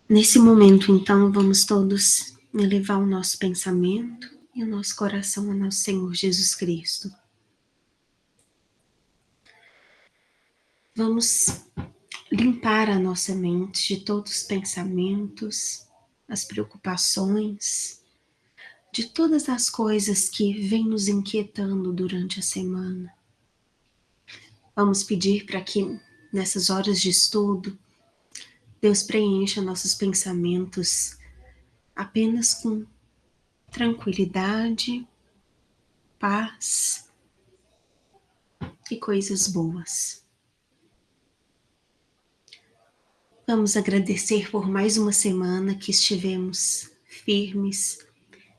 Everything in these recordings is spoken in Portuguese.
Nesse momento, então, vamos todos elevar o nosso pensamento e o nosso coração ao nosso Senhor Jesus Cristo. Vamos limpar a nossa mente de todos os pensamentos, as preocupações, de todas as coisas que vêm nos inquietando durante a semana. Vamos pedir para que, nessas horas de estudo, Deus preencha nossos pensamentos apenas com tranquilidade, paz e coisas boas. Vamos agradecer por mais uma semana que estivemos firmes,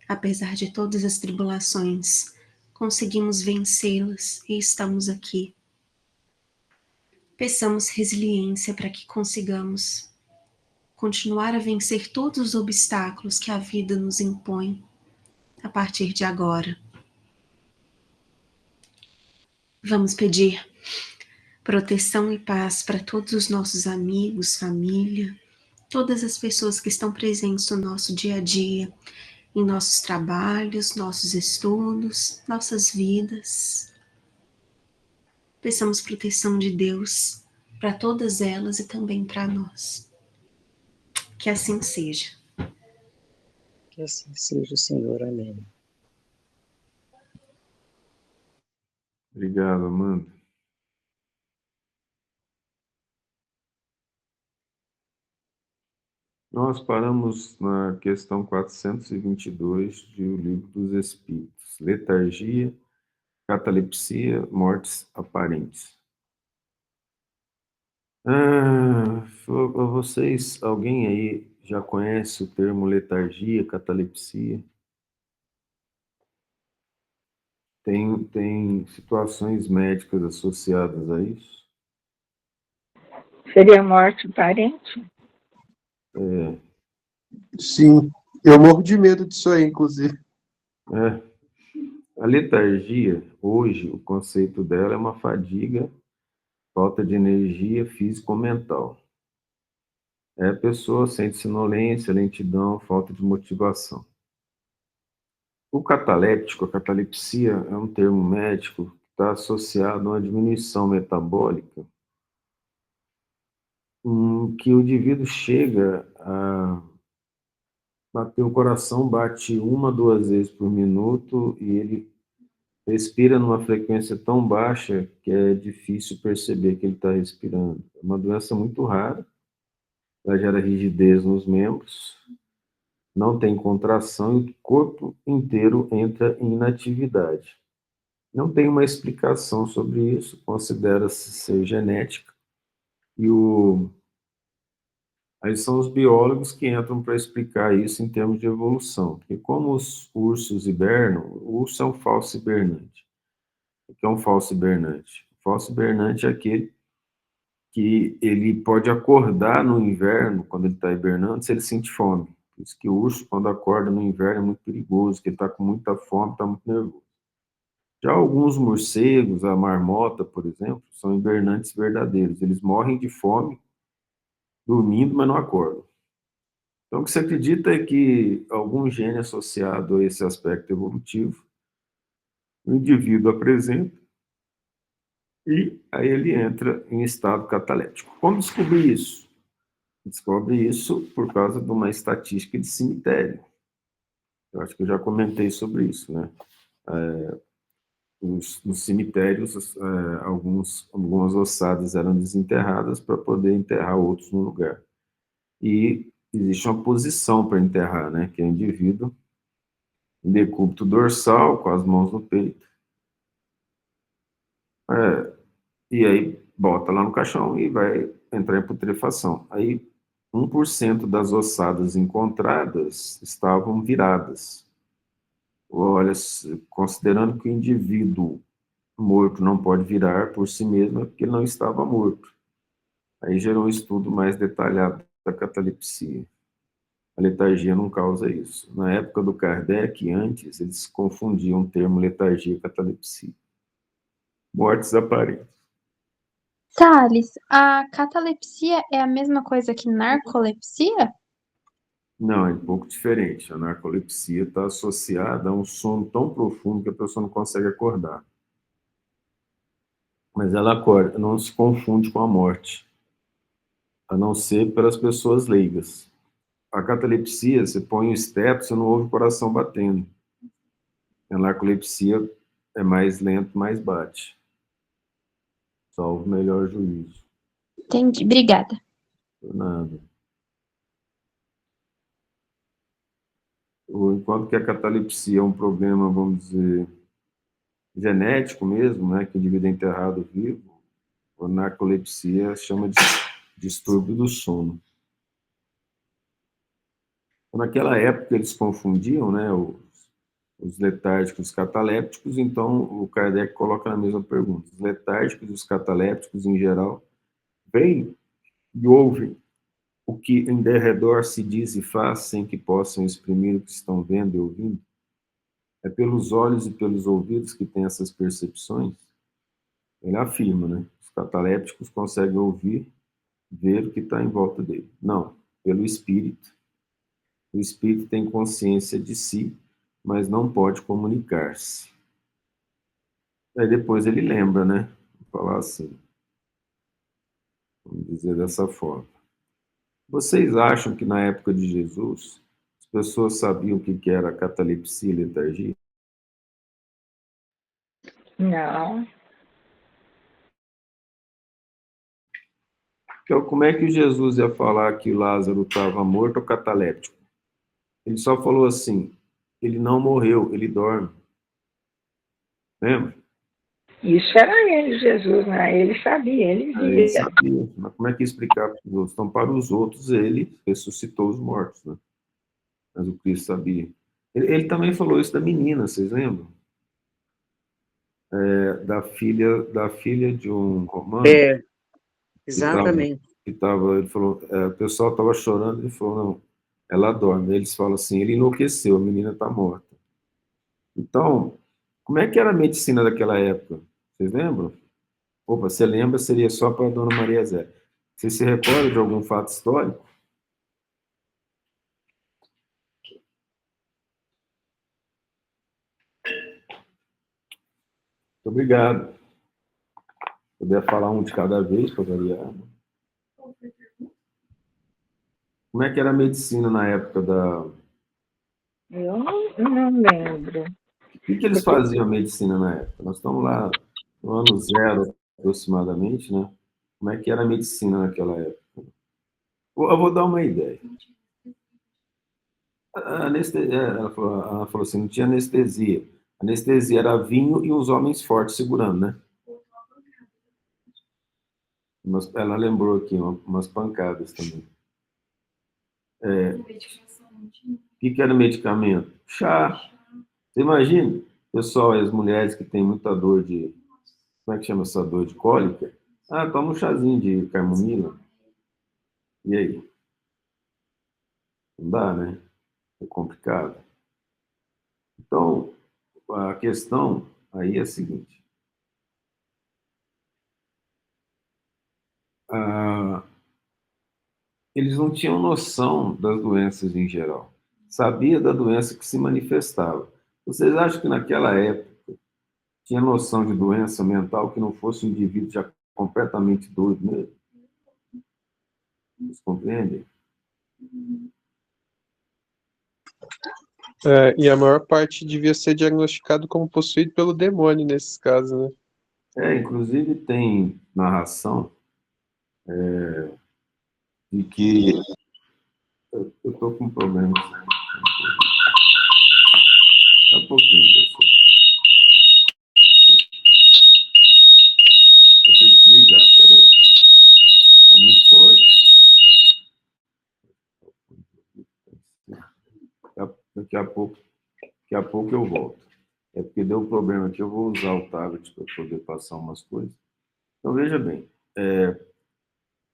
apesar de todas as tribulações, conseguimos vencê-las e estamos aqui. Peçamos resiliência para que consigamos continuar a vencer todos os obstáculos que a vida nos impõe a partir de agora. Vamos pedir proteção e paz para todos os nossos amigos, família, todas as pessoas que estão presentes no nosso dia a dia, em nossos trabalhos, nossos estudos, nossas vidas. Peçamos proteção de Deus para todas elas e também para nós. Que assim seja. Que assim seja, Senhor. Amém. Obrigado, Amanda. Nós paramos na questão 422 do Livro dos Espíritos. Letargia, catalepsia, mortes aparentes. Vocês, alguém aí já conhece o termo letargia, catalepsia? Tem situações médicas associadas a isso? Seria morte parente? Sim, eu morro de medo disso aí, inclusive. A letargia, hoje, o conceito dela é uma fadiga, falta de energia física ou mental. A pessoa sente sonolência, lentidão, falta de motivação. O cataléptico, a catalepsia, é um termo médico que está associado a uma diminuição metabólica, que o indivíduo chega a bater, o coração bate 1, 2 vezes por minuto e ele respira numa frequência tão baixa que é difícil perceber que ele está respirando. É uma doença muito rara, ela gera rigidez nos membros, não tem contração e o corpo inteiro entra em inatividade. Não tem uma explicação sobre isso, considera-se ser genética. Aí são os biólogos que entram para explicar isso em termos de evolução. Porque como os ursos hibernam, o urso é um falso hibernante. O que é um falso hibernante? O falso hibernante é aquele que ele pode acordar no inverno, quando ele está hibernando, se ele sente fome. Por isso que o urso, quando acorda no inverno, é muito perigoso, porque ele está com muita fome, está muito nervoso. Já alguns morcegos, a marmota, por exemplo, são hibernantes verdadeiros. Eles morrem de fome, dormindo, mas não acordam. Então, o que se acredita é que algum gene associado a esse aspecto evolutivo, o indivíduo apresenta, e aí ele entra em estado cataléptico. Como descobrir isso? Descobre isso por causa de uma estatística de cemitério. Eu acho que eu já comentei sobre isso, né? Nos cemitérios, algumas ossadas eram desenterradas para poder enterrar outros no lugar. E existe uma posição para enterrar, né? Que é o indivíduo em decúbito dorsal, com as mãos no peito. E aí bota lá no caixão e vai entrar em putrefação. Aí 1% das ossadas encontradas estavam viradas. Olha, considerando que o indivíduo morto não pode virar por si mesmo, é porque ele não estava morto. Aí gerou um estudo mais detalhado da catalepsia. A letargia não causa isso. Na época do Kardec, antes, eles confundiam o termo letargia e catalepsia. Mortes aparentes. Thales, a catalepsia é a mesma coisa que narcolepsia? Não, é um pouco diferente. A narcolepsia está associada a um sono tão profundo que a pessoa não consegue acordar. Mas ela acorda, não se confunde com a morte, a não ser pelas pessoas leigas. A catalepsia, você põe o esteto, você não ouve o coração batendo. A narcolepsia é mais lento, mais bate. Salvo o melhor juízo. Entendi, obrigada. Por nada. Enquanto que a catalepsia é um problema, vamos dizer, genético mesmo, né, que o indivíduo é enterrado vivo, a narcolepsia chama de distúrbio do sono. Naquela época eles confundiam, né, os letárgicos e os catalépticos, então o Kardec coloca na mesma pergunta. Os letárgicos e os catalépticos, em geral, veem e ouvem o que em derredor se diz e faz sem que possam exprimir o que estão vendo e ouvindo. É pelos olhos e pelos ouvidos que tem essas percepções. Ele afirma, né? Os catalépticos conseguem ouvir, ver o que está em volta dele. Não, pelo espírito. O espírito tem consciência de si, mas não pode comunicar-se. Aí depois ele lembra, né? Vou falar assim. Vamos dizer dessa forma. Vocês acham que na época de Jesus as pessoas sabiam o que era catalepsia e letargia? Não. Então, como é que Jesus ia falar que Lázaro estava morto ou cataléptico? Ele só falou assim, ele não morreu, ele dorme. Lembra? Isso era ele, Jesus, né? Ele sabia, ele Ele via. sabia. Mas como é que ia explicar para os outros? Então, para os outros, ele ressuscitou os mortos, né? Mas o Cristo sabia. Ele também falou isso da menina, vocês lembram? Da filha de um romano Exatamente. ele falou, o pessoal estava chorando, ele falou, não, ela dorme. Eles falam assim, ele enlouqueceu, a menina está morta. Então, como é que era a medicina daquela época? Vocês lembram? Opa, você lembra, seria só para a dona Maria Zé. Você se recorda de algum fato histórico? Muito obrigado. Se puder falar um de cada vez, para variar. Como é que era a medicina na época da... Eu não lembro. O que eles faziam a medicina na época? Nós estamos lá no ano zero, aproximadamente, né? Como é que era a medicina naquela época? Eu vou dar uma ideia. Ela falou assim, não tinha anestesia. A anestesia era vinho e uns homens fortes segurando, né? Ela lembrou aqui umas pancadas também. O que era medicamento? Chá. Você imagina, pessoal, as mulheres que têm muita dor de... Como é que chama essa dor de cólica? Ah, toma um chazinho de camomila. E aí? Não dá, né? É complicado. Então, a questão aí é a seguinte. Eles não tinham noção das doenças em geral. Sabia da doença que se manifestava. Vocês acham que naquela época tinha noção de doença mental que não fosse um indivíduo já completamente doido mesmo? Vocês compreendem? E a maior parte devia ser diagnosticado como possuído pelo demônio nesses casos, né? Inclusive tem narração de que eu estou com um problema. Só um pouquinho, pessoal. Eu tenho que desligar, peraí. Está muito forte. Daqui a pouco eu volto. É porque deu um problema aqui, eu vou usar o tablet para poder passar umas coisas. Então, veja bem.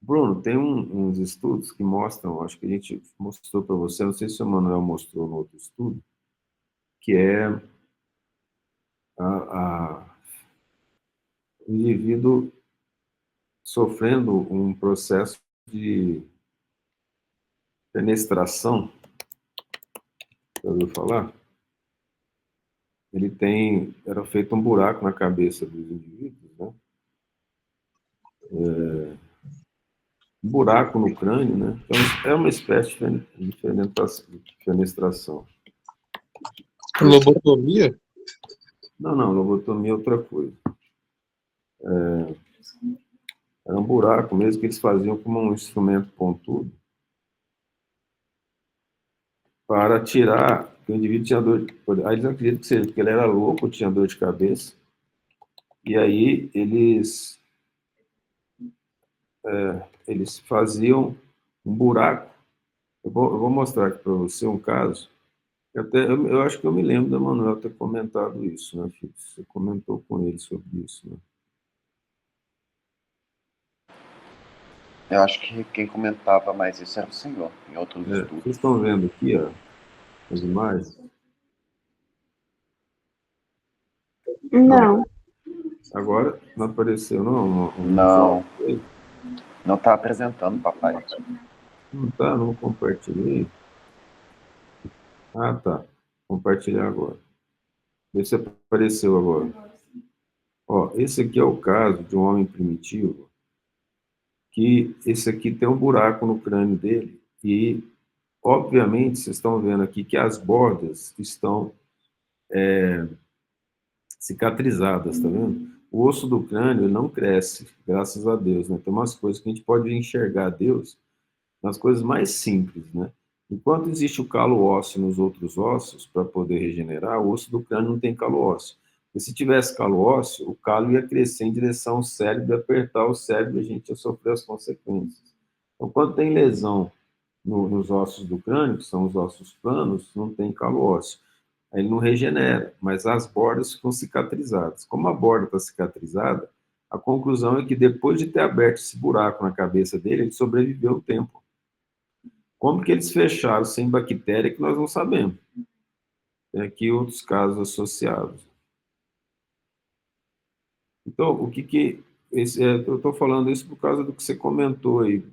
Bruno, tem uns estudos que mostram, acho que a gente mostrou para você, não sei se o Manuel mostrou no outro estudo, que é o indivíduo sofrendo um processo de penetração ouviu falar? Era feito um buraco na cabeça dos indivíduos, né? Um buraco no crânio, né? Então, é uma espécie de fenestração. Lobotomia? Não, lobotomia é outra coisa. Era um buraco mesmo que eles faziam como um instrumento pontudo para tirar que o indivíduo tinha dor de cabeça. Aí eles acreditam que seja porque ele era louco, tinha dor de cabeça, e aí eles faziam um buraco. Eu vou mostrar aqui para você um caso. Eu acho que eu me lembro da Manuel ter comentado isso, né, Felipe? Você comentou com ele sobre isso, né? Eu acho que quem comentava mais isso era o senhor, em outros estudos. Vocês estão vendo aqui, ó, as imagens? Não. Agora não apareceu, não? Não. Não está apresentando, papai. Não tá, não compartilhei. Ah, tá. Compartilhar agora. Vê se apareceu agora. Ó, esse aqui é o caso de um homem primitivo, que esse aqui tem um buraco no crânio dele e, obviamente, vocês estão vendo aqui que as bordas estão cicatrizadas, tá vendo? O osso do crânio ele não cresce, graças a Deus, né? Tem umas coisas que a gente pode enxergar Deus nas coisas mais simples, né? Enquanto existe o calo ósseo nos outros ossos para poder regenerar, o osso do crânio não tem calo ósseo. E se tivesse calo ósseo, o calo ia crescer em direção ao cérebro, apertar o cérebro e a gente ia sofrer as consequências. Então, quando tem lesão nos ossos do crânio, que são os ossos planos, não tem calo ósseo. Aí ele não regenera, mas as bordas ficam cicatrizadas. Como a borda está cicatrizada, a conclusão é que depois de ter aberto esse buraco na cabeça dele, ele sobreviveu o tempo. Como que eles fecharam sem bactéria que nós não sabemos. Tem aqui outros casos associados. Então, eu estou falando isso por causa do que você comentou aí.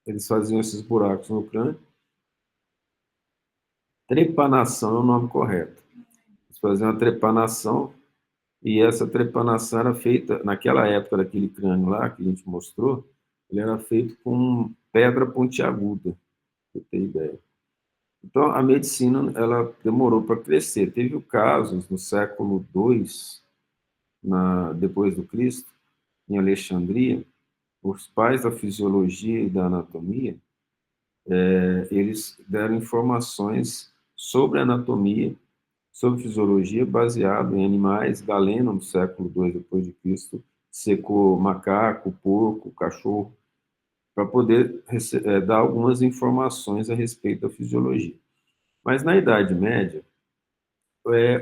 Eles faziam esses buracos no crânio. Trepanação é o nome correto. Eles faziam a trepanação e essa trepanação era feita, naquela época daquele crânio lá que a gente mostrou, ele era feito com pedra pontiaguda, para você ter ideia. Então, a medicina ela demorou para crescer. Teve casos no século II, depois do Cristo, em Alexandria, os pais da fisiologia e da anatomia, eles deram informações sobre anatomia, sobre fisiologia, baseado em animais. Galeno, no século II depois de Cristo, secou macaco, porco, cachorro, para poder dar algumas informações a respeito da fisiologia. Mas na Idade Média,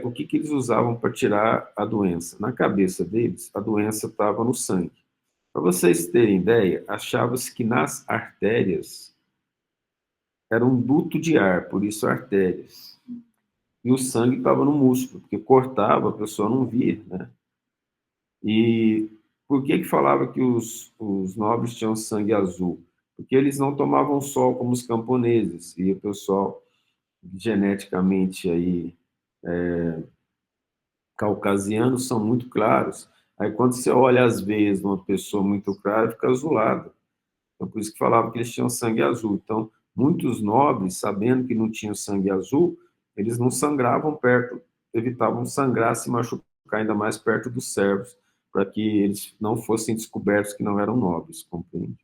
o que eles usavam para tirar a doença? Na cabeça deles, a doença estava no sangue. Para vocês terem ideia, achava-se que nas artérias era um duto de ar, por isso artérias. E o sangue estava no músculo, porque cortava, a pessoa não via, né? E por que falava que os nobres tinham sangue azul? Porque eles não tomavam sol como os camponeses, e o pessoal geneticamente aí caucasianos são muito claros. Aí quando você olha as veias de uma pessoa muito clara, fica azulado. Então por isso que falava que eles tinham sangue azul. Então muitos nobres, sabendo que não tinham sangue azul, eles não sangravam perto, evitavam sangrar, se machucar ainda mais perto dos servos, para que eles não fossem descobertos que não eram nobres, compreende?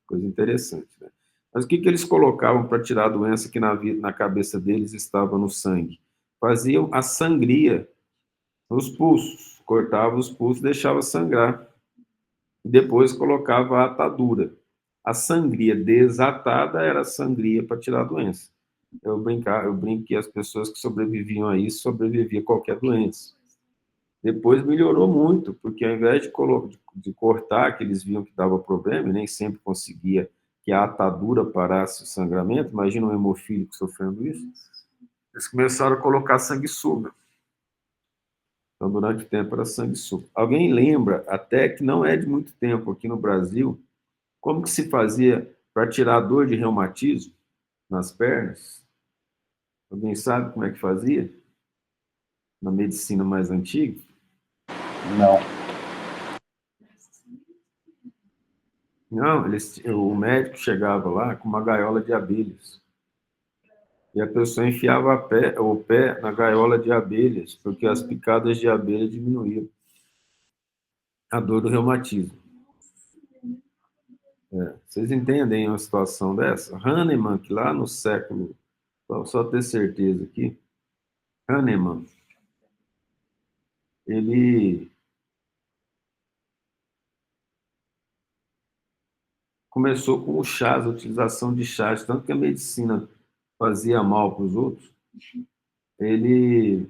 Coisa interessante, né? Mas o que eles colocavam para tirar a doença que na cabeça deles estava no sangue? Faziam a sangria nos pulsos, cortava os pulsos e deixava sangrar. E depois colocava a atadura. A sangria desatada era a sangria para tirar a doença. Eu brinco que as pessoas que sobreviviam a isso sobreviviam a qualquer doença. Depois melhorou muito, porque ao invés de cortar, que eles viam que dava problema, e nem sempre conseguia que a atadura parasse o sangramento, imagina um hemofílico sofrendo isso, eles começaram a colocar sanguessuga. Então, durante o tempo era sanguessuga. Alguém lembra, até que não é de muito tempo aqui no Brasil, como que se fazia para tirar a dor de reumatismo nas pernas? Alguém sabe como é que fazia? Na medicina mais antiga? Não. Não, o médico chegava lá com uma gaiola de abelhas. E a pessoa enfiava o pé na gaiola de abelhas, porque as picadas de abelha diminuíam a dor do reumatismo. Vocês entendem uma situação dessa? Hahnemann, que lá no século, só ter certeza aqui, Hahnemann, ele começou com o chás, a utilização de chás, tanto que a medicina fazia mal para os outros, ele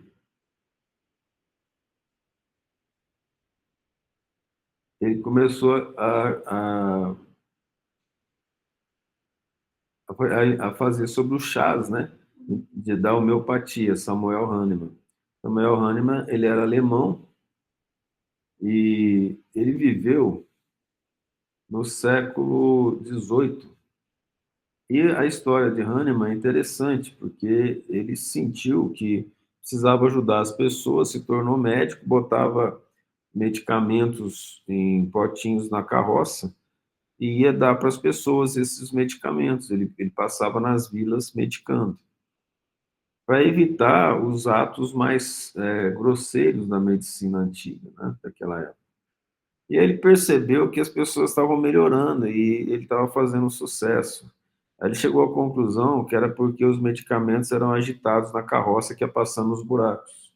começou a fazer sobre o chás, né? Da homeopatia, Samuel Hahnemann. Samuel Hahnemann, ele era alemão e ele viveu no século XVIII. E a história de Hahnemann é interessante, porque ele sentiu que precisava ajudar as pessoas, se tornou médico, botava medicamentos em potinhos na carroça e ia dar para as pessoas esses medicamentos. Ele passava nas vilas medicando, para evitar os atos mais grosseiros da medicina antiga, né, daquela época. E aí ele percebeu que as pessoas estavam melhorando e ele estava fazendo sucesso. Aí ele chegou à conclusão que era porque os medicamentos eram agitados na carroça que ia passando nos buracos.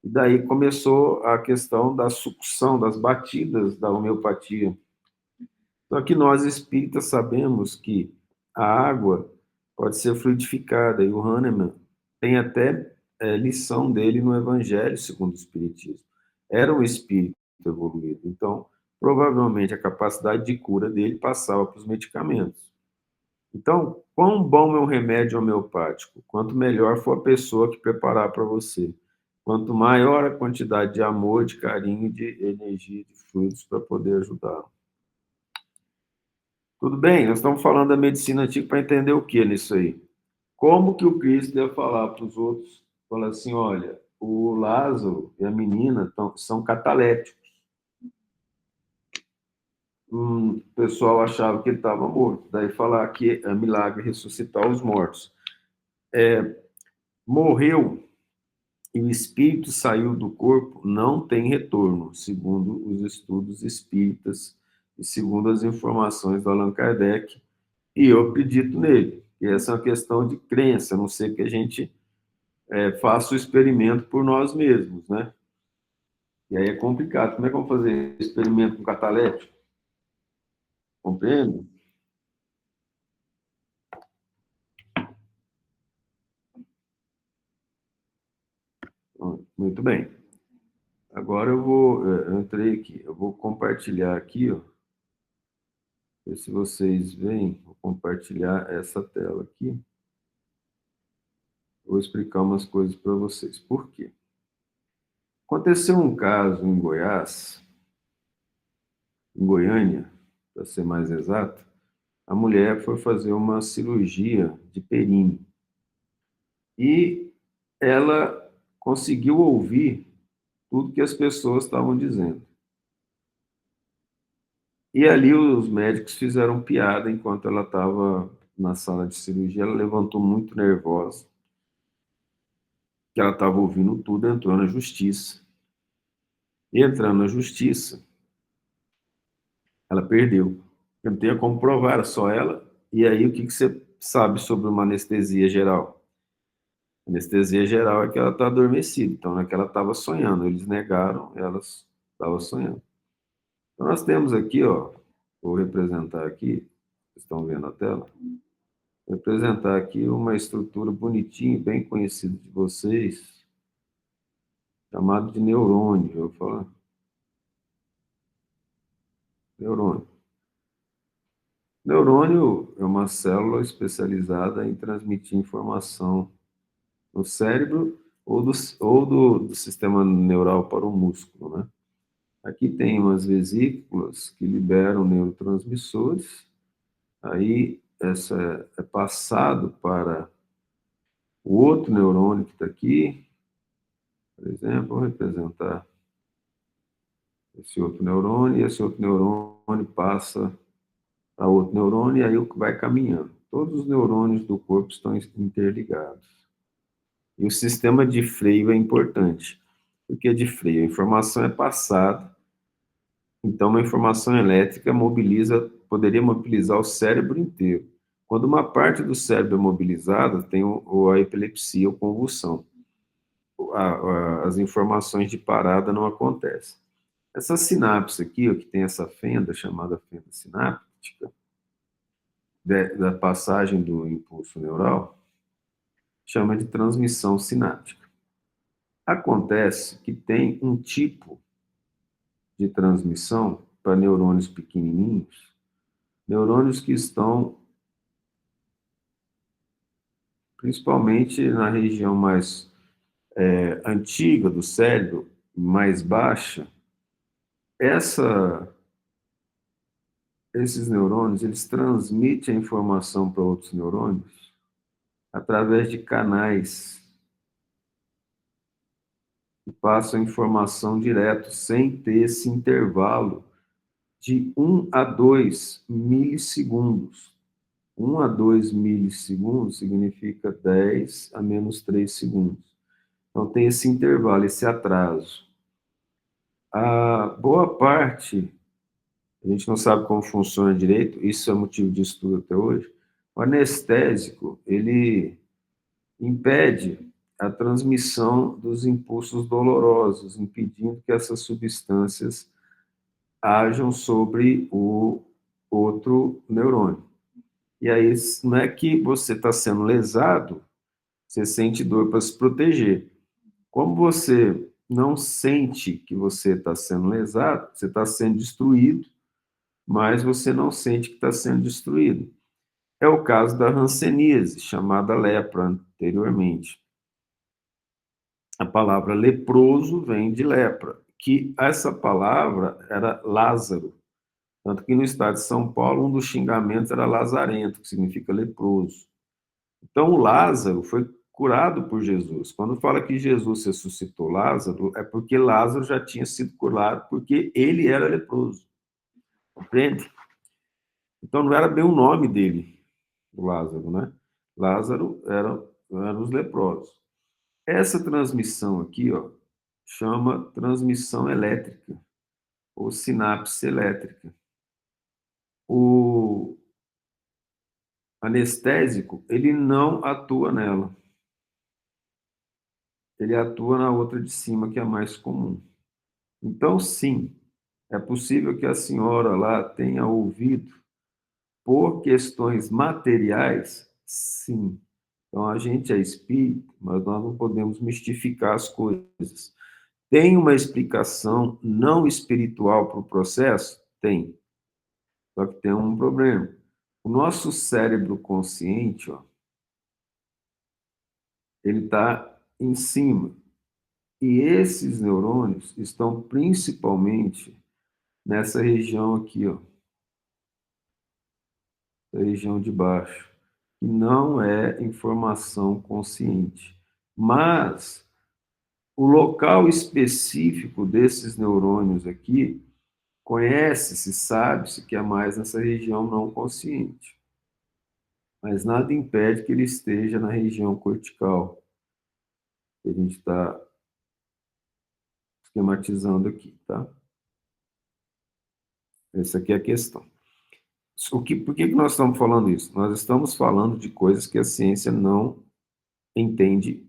E daí começou a questão da sucção, das batidas da homeopatia. Só que nós espíritas sabemos que a água pode ser fluidificada, e o Hahnemann tem até lição dele no Evangelho segundo o Espiritismo. Era um espírito evoluído, então provavelmente a capacidade de cura dele passava para os medicamentos. Então, quão bom é um remédio homeopático? Quanto melhor for a pessoa que preparar para você. Quanto maior a quantidade de amor, de carinho, de energia, de fluidos para poder ajudar. Tudo bem, nós estamos falando da medicina antiga para entender o que nisso aí? Como que o Cristo ia falar para os outros? Falar assim, olha, o Lázaro e a menina são cataléticos. O pessoal achava que ele estava morto. Daí falar que é milagre ressuscitar os mortos. Morreu e o espírito saiu do corpo, não tem retorno, segundo os estudos espíritas e segundo as informações do Allan Kardec, e eu acredito nele. E essa é uma questão de crença, a não ser que a gente faça o experimento por nós mesmos, né? E aí é complicado. Como é que vamos fazer experimento com catalético? Compreende? Muito bem. Agora eu entrei aqui, eu vou compartilhar aqui, ó. Ver se vocês veem, vou compartilhar essa tela aqui. Vou explicar umas coisas para vocês. Por quê? Aconteceu um caso em Goiás, em Goiânia, para ser mais exato. A mulher foi fazer uma cirurgia de períneo e ela conseguiu ouvir tudo que as pessoas estavam dizendo. E ali os médicos fizeram piada enquanto ela estava na sala de cirurgia. Ela levantou muito nervosa, que ela estava ouvindo tudo, entrou na justiça. E entrando na justiça, ela perdeu. Não tinha como provar, era só ela. E aí, o que você sabe sobre uma anestesia geral? Anestesia geral é que ela está adormecida, então não é que ela estava sonhando. Eles negaram, ela estava sonhando. Então, nós temos aqui, ó, vou representar aqui, vocês estão vendo a tela? Vou representar aqui uma estrutura bonitinha, bem conhecida de vocês, chamado de neurônio, eu vou falar. Neurônio. Neurônio é uma célula especializada em transmitir informação no cérebro ou do sistema neural para o músculo, né? Aqui tem umas vesículas que liberam neurotransmissores, aí essa é passado para O outro neurônio que está aqui, por exemplo, vou representar esse outro neurônio, e esse outro neurônio passa para outro neurônio, e aí vai caminhando. Todos os neurônios do corpo estão interligados. E o sistema de freio é importante. Por que de freio? A informação é passada, então uma informação elétrica poderia mobilizar o cérebro inteiro. Quando uma parte do cérebro é mobilizada, tem a epilepsia ou convulsão. As informações de parada não acontecem. Essa sinapse aqui, ó, que tem essa fenda, chamada fenda sináptica, da passagem do impulso neural, chama de transmissão sináptica. Acontece que tem um tipo de transmissão para neurônios pequenininhos, neurônios que estão principalmente na região mais antiga do cérebro, mais baixa. Esses neurônios, eles transmitem a informação para outros neurônios através de canais que passam a informação direto, sem ter esse intervalo de 1 a 2 milissegundos. 1 a 2 milissegundos significa 10 a menos 3 segundos. Então, tem esse intervalo, esse atraso. A boa parte, a gente não sabe como funciona direito, isso é motivo de estudo até hoje. O anestésico, ele impede a transmissão dos impulsos dolorosos, impedindo que essas substâncias ajam sobre o outro neurônio. E aí, não é que você está sendo lesado, você sente dor para se proteger. Como você não sente que você está sendo lesado, você está sendo destruído, mas você não sente que está sendo destruído. É o caso da hanseníase, chamada lepra anteriormente. A palavra leproso vem de lepra, que essa palavra era Lázaro. Tanto que no estado de São Paulo, um dos xingamentos era lazarento, que significa leproso. Então, o Lázaro foi curado por Jesus. Quando fala que Jesus ressuscitou Lázaro, é porque Lázaro já tinha sido curado, porque ele era leproso. Compreende? Então, não era bem o nome dele, o Lázaro, né? Lázaro eram os leprosos. Essa transmissão aqui, ó, chama transmissão elétrica, ou sinapse elétrica. O anestésico, ele não atua nela. Ele atua na outra de cima, que é a mais comum. Então, sim, é possível que a senhora lá tenha ouvido por questões materiais, sim. Então, a gente é espírito, mas nós não podemos mistificar as coisas. Tem uma explicação não espiritual para o processo? Tem. Só que tem um problema. O nosso cérebro consciente, ó, ele está em cima. E esses neurônios estão principalmente nessa região aqui, ó, a região de baixo, que não é informação consciente. Mas o local específico desses neurônios aqui conhece-se, sabe-se que é mais nessa região não consciente. Mas nada impede que ele esteja na região cortical, que a gente está esquematizando aqui, tá? Essa aqui é a questão. Por que nós estamos falando isso? Nós estamos falando de coisas que a ciência não entende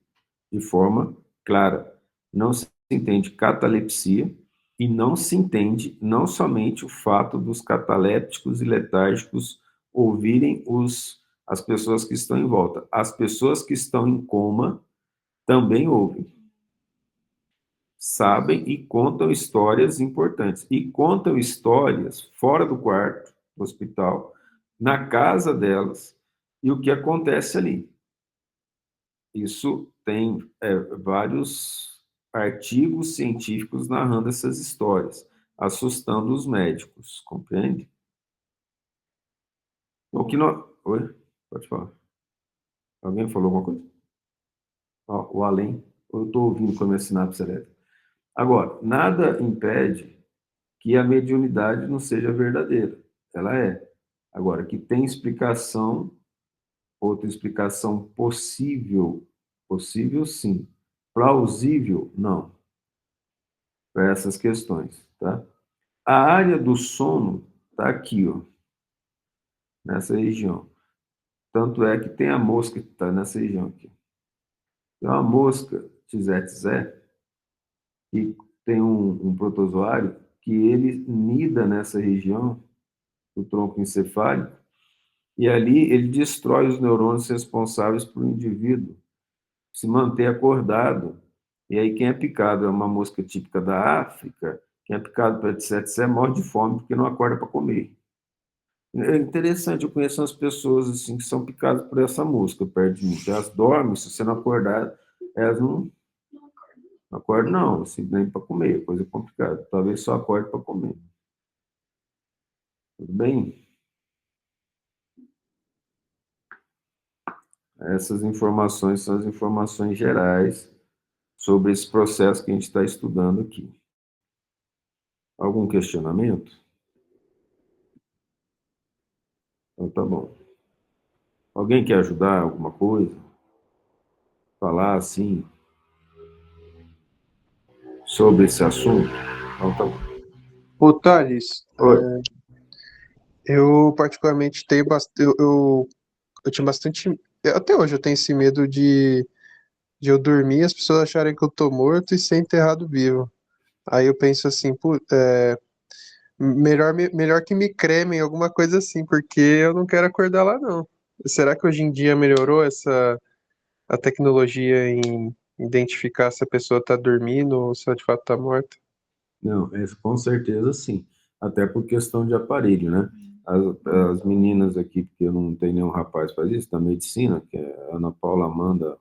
de forma clara. Não se entende catalepsia e não se entende não somente o fato dos catalépticos e letárgicos ouvirem as pessoas que estão em volta. As pessoas que estão em coma também ouvem. Sabem e contam histórias importantes. E contam histórias fora do quarto do hospital, na casa delas, e o que acontece ali. Isso tem vários artigos científicos narrando essas histórias, assustando os médicos, compreende? O que nós... Oi? Pode falar. Alguém falou alguma coisa? Ó, o além, eu estou ouvindo com a minha sinapse elétrica. Agora, nada impede que a mediunidade não seja verdadeira. Ela é. Agora, que tem explicação, outra explicação possível, possível sim, plausível, não, para essas questões, tá? A área do sono está aqui, ó, nessa região. Tanto é que tem a mosca que está nessa região aqui. Tem uma mosca, Tizé, que tem um protozoário que ele nida nessa região do tronco encefálico e ali ele destrói os neurônios responsáveis por o indivíduo se manter acordado. E aí quem é picado é uma mosca típica da África, quem é picado pela tsetse morre de fome porque não acorda para comer. É interessante, eu conheço umas pessoas assim que são picadas por essa mosca perto de mim. Elas dormem, se você não acordar, elas não acordam, não, assim, nem para comer, coisa complicada. Talvez só acorde para comer. Tudo bem? Essas informações são as informações gerais sobre esse processo que a gente está estudando aqui. Algum questionamento? Então tá bom. Alguém quer ajudar alguma coisa? Falar assim sobre esse assunto? Então tá bom. Ô, Thales, Oi. eu particularmente tenho eu tinha bastante. Até hoje eu tenho esse medo de eu dormir e as pessoas acharem que eu tô morto e ser enterrado vivo. Aí eu penso assim, melhor que me cremem, alguma coisa assim, porque eu não quero acordar lá, não. Será que hoje em dia melhorou a tecnologia em identificar se a pessoa está dormindo ou se ela de fato está morta? Não, com certeza sim. Até por questão de aparelho, né? As meninas aqui, porque eu não tenho nenhum rapaz que faz isso, da medicina, que é a Ana Paula, Amanda,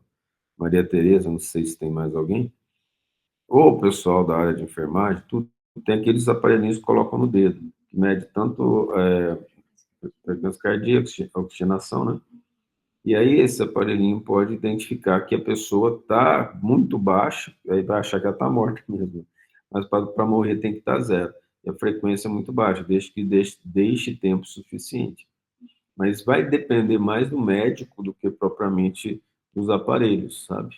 Maria Tereza, não sei se tem mais alguém, ou o pessoal da área de enfermagem, tudo tem aqueles aparelhinhos que colocam no dedo, que mede tanto frequência cardíaca, oxigenação, né? E aí esse aparelhinho pode identificar que a pessoa está muito baixa, aí vai achar que ela está morta mesmo. Mas para morrer tem que estar zero. E a frequência é muito baixa, desde que deixe tempo suficiente. Mas vai depender mais do médico do que propriamente dos aparelhos, sabe?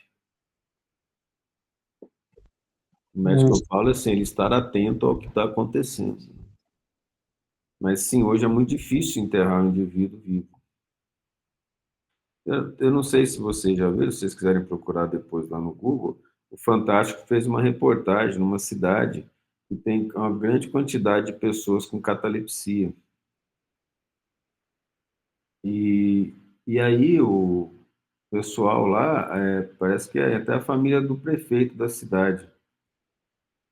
O médico que eu falo é assim, ele estar atento ao que está acontecendo. Mas sim, hoje é muito difícil enterrar um indivíduo vivo. Eu não sei se vocês já viram, se vocês quiserem procurar depois lá no Google, o Fantástico fez uma reportagem numa cidade que tem uma grande quantidade de pessoas com catalepsia. E, e aí o pessoal lá, parece que é até a família do prefeito da cidade.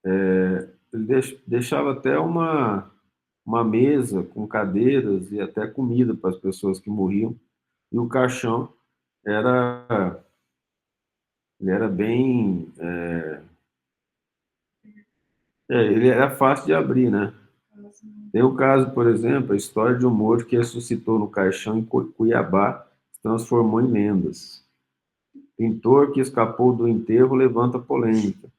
Ele deixava até uma mesa com cadeiras e até comida para as pessoas que morriam. E o caixão era, ele era bem... ele era fácil de abrir, né? Tem o caso, por exemplo, a história de um morto que ressuscitou no caixão em Cuiabá, se transformou em lendas. Pintor que escapou do enterro levanta polêmica.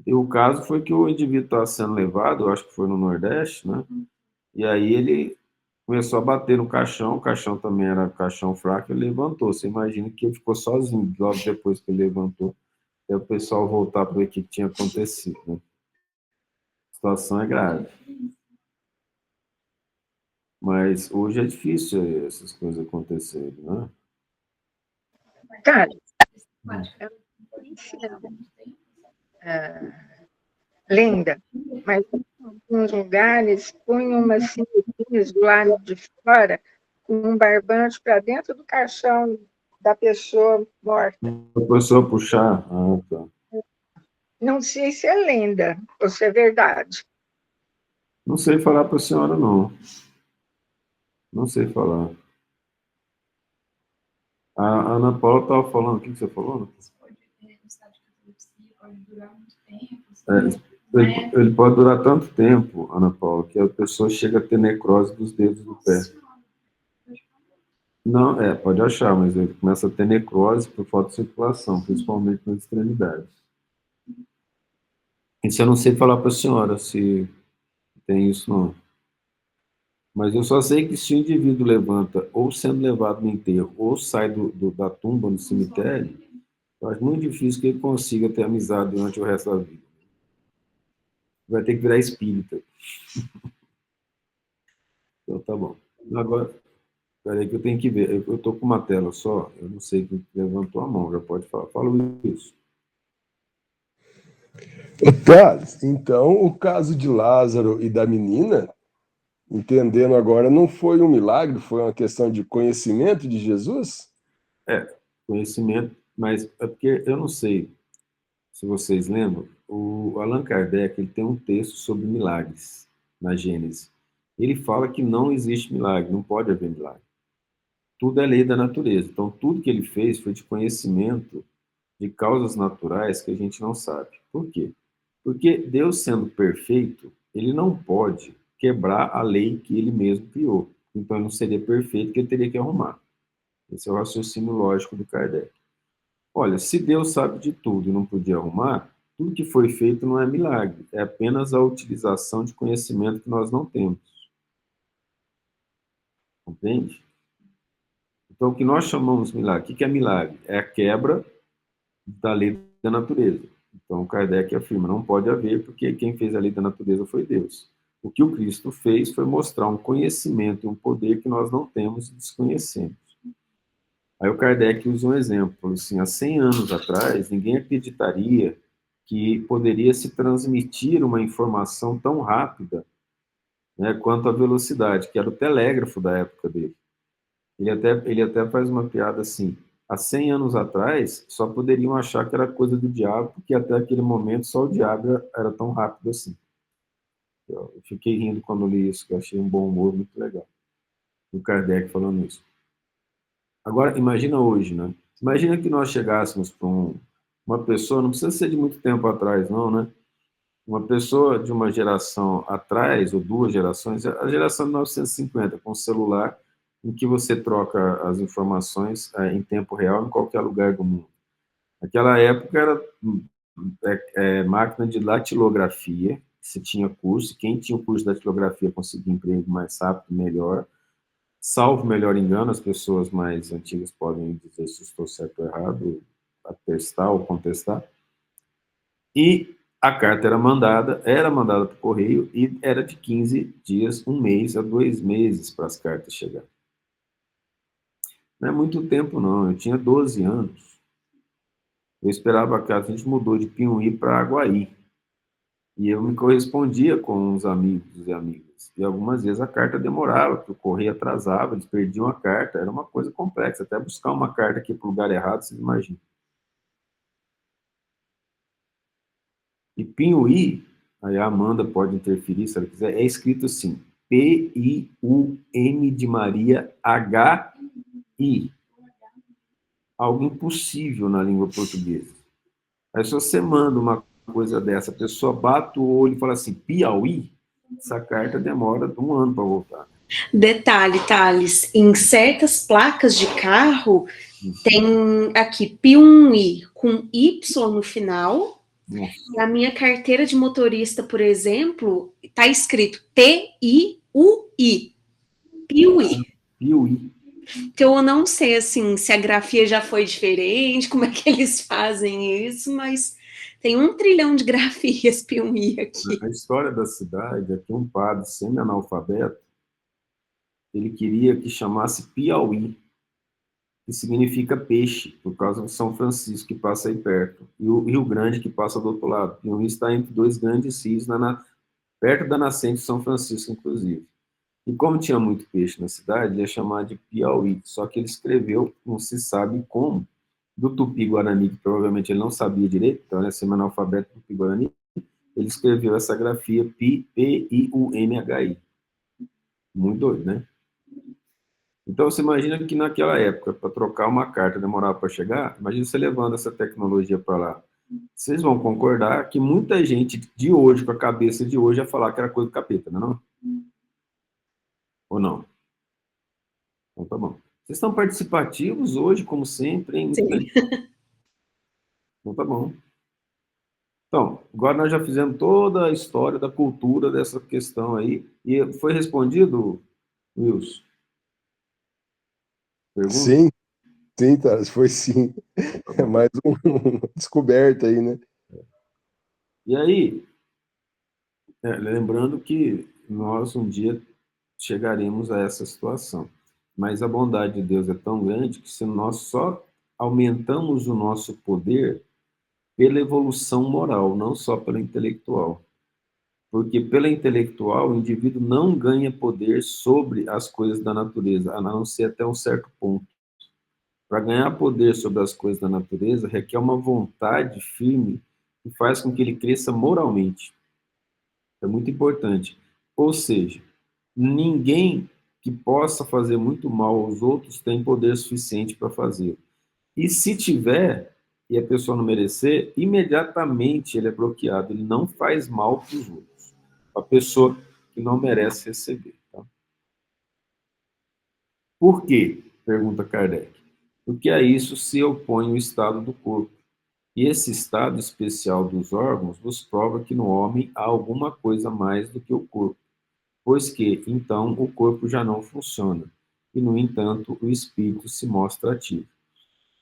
E o caso foi que o indivíduo estava sendo levado, eu acho que foi no Nordeste, né? E aí ele começou a bater no caixão, o caixão também era caixão fraco, ele levantou. Você imagina que ele ficou sozinho, logo depois que ele levantou. Aí o pessoal voltar para ver o que tinha acontecido, né? A situação é grave. Mas hoje é difícil essas coisas acontecerem, né? Cara, ensino, lenda, mas em alguns lugares punham umas sinetinhas do lado de fora com um barbante para dentro do caixão da pessoa morta. A pessoa puxar, tá. Não sei se é lenda ou se é verdade. Não sei falar para a senhora, não. Não sei falar. A Ana Paula estava falando, o que você falou? Ele pode durar tanto tempo, Ana Paula, que a pessoa chega a ter necrose dos dedos do pé. Não, pode achar, mas ele começa a ter necrose por falta de circulação, principalmente nas extremidades. Isso eu não sei falar para a senhora se tem isso não. Mas eu só sei que se o indivíduo levanta ou sendo levado no enterro ou sai da tumba no cemitério, eu acho muito difícil que ele consiga ter amizade durante o resto da vida. Vai ter que virar espírita. Então tá bom. Agora, peraí que eu tenho que ver. Eu estou com uma tela só, eu não sei quem levantou a mão, já pode falar. Fala isso. Thales, então o caso de Lázaro e da menina, entendendo agora, não foi um milagre, foi uma questão de conhecimento de Jesus? Conhecimento, mas é porque eu não sei se vocês lembram, o Allan Kardec ele tem um texto sobre milagres na Gênesis. Ele fala que não existe milagre, não pode haver milagre. Tudo é lei da natureza. Então, tudo que ele fez foi de conhecimento de causas naturais que a gente não sabe. Por quê? Porque Deus, sendo perfeito, ele não pode quebrar a lei que ele mesmo criou. Então, ele não seria perfeito, que ele teria que arrumar. Esse é o raciocínio lógico do Kardec. Olha, se Deus sabe de tudo e não podia arrumar, tudo que foi feito não é milagre, é apenas a utilização de conhecimento que nós não temos. Entende? Então, o que nós chamamos de milagre, o que é milagre? É a quebra da lei da natureza. Então, Kardec afirma, não pode haver, porque quem fez a lei da natureza foi Deus. O que o Cristo fez foi mostrar um conhecimento e um poder que nós não temos e desconhecemos. Aí o Kardec usa um exemplo, assim, há 100 anos atrás, ninguém acreditaria que poderia se transmitir uma informação tão rápida, né, quanto a velocidade, que era o telégrafo da época dele. Ele até faz uma piada assim, há 100 anos atrás, só poderiam achar que era coisa do diabo, porque até aquele momento só o diabo era tão rápido assim. Eu fiquei rindo quando li isso, que eu achei um bom humor muito legal. O Kardec falando isso. Agora, imagina hoje, né? Imagina que nós chegássemos para uma pessoa, não precisa ser de muito tempo atrás, não, né? Uma pessoa de uma geração atrás, ou duas gerações, a geração de 1950, com celular, em que você troca as informações em tempo real em qualquer lugar do mundo. Naquela época era máquina de datilografia, se tinha curso, quem tinha o curso de datilografia conseguia emprego mais rápido, melhor. Salvo melhor engano, as pessoas mais antigas podem dizer se estou certo ou errado, atestar ou contestar. E a carta era mandada por correio e era de 15 dias, 1 mês a 2 meses para as cartas chegarem. Não é muito tempo, não. Eu tinha 12 anos. Eu esperava a carta, a gente mudou de Piuí para Aguaí. E eu me correspondia com os amigos e amigas. E algumas vezes a carta demorava, porque o correio atrasava, eles perdiam a carta. Era uma coisa complexa. Até buscar uma carta aqui para o lugar errado, vocês imaginam. E Pinhuí, aí a Amanda pode interferir se ela quiser, é escrito assim, P-I-U-M de Maria H-I. Algo impossível na língua portuguesa. Aí se você manda uma coisa dessa, a pessoa bate o olho e fala assim, Piauí, essa carta demora 1 ano para voltar. Detalhe, Thales, em certas placas de carro, tem aqui Piuí com Y no final. Nossa. Na minha carteira de motorista, por exemplo, está escrito P-I-U-I. Piuí. Piuí. Então, eu não sei, assim, se a grafia já foi diferente, como é que eles fazem isso, mas tem 1 trilhão de grafias Piuí aqui. A história da cidade é que um padre semi-analfabeto, ele queria que chamasse Piauí, que significa peixe, por causa do São Francisco, que passa aí perto, e o Rio Grande, que passa do outro lado. Piauí está entre 2 grandes rios, perto da nascente de São Francisco, inclusive. E como tinha muito peixe na cidade, ele ia chamar de Piauí, só que ele escreveu, não se sabe como, do Tupi-Guarani, que provavelmente ele não sabia direito, então ele é semi-analfabeto do Tupi-Guarani, ele escreveu essa grafia P-I-U-M-H-I. Muito doido, né? Então, você imagina que naquela época, para trocar uma carta demorava para chegar, imagina você levando essa tecnologia para lá. Vocês vão concordar que muita gente de hoje, com a cabeça de hoje, ia falar que era coisa do capeta, não é não? Ou não? Então tá bom. Vocês estão participativos hoje, como sempre, hein? Sim. Então tá bom. Então, agora nós já fizemos toda a história da cultura dessa questão aí. E foi respondido, Wilson? Pergunta? Sim, sim, Thales, foi sim. É mais uma descoberta aí, né? E aí, lembrando que nós um dia chegaremos a essa situação. Mas a bondade de Deus é tão grande que se nós só aumentamos o nosso poder pela evolução moral, não só pela intelectual. Porque pela intelectual, o indivíduo não ganha poder sobre as coisas da natureza, a não ser até um certo ponto. Para ganhar poder sobre as coisas da natureza, requer uma vontade firme que faz com que ele cresça moralmente. É muito importante. Ou seja, ninguém que possa fazer muito mal aos outros tem poder suficiente para fazer. E se tiver, e a pessoa não merecer, imediatamente ele é bloqueado. Ele não faz mal para os outros. A pessoa que não merece receber. Tá? Por quê? Pergunta Kardec. Porque a isso se opõe o estado do corpo. E esse estado especial dos órgãos nos prova que no homem há alguma coisa mais do que o corpo, pois que, então, o corpo já não funciona, e, no entanto, o espírito se mostra ativo.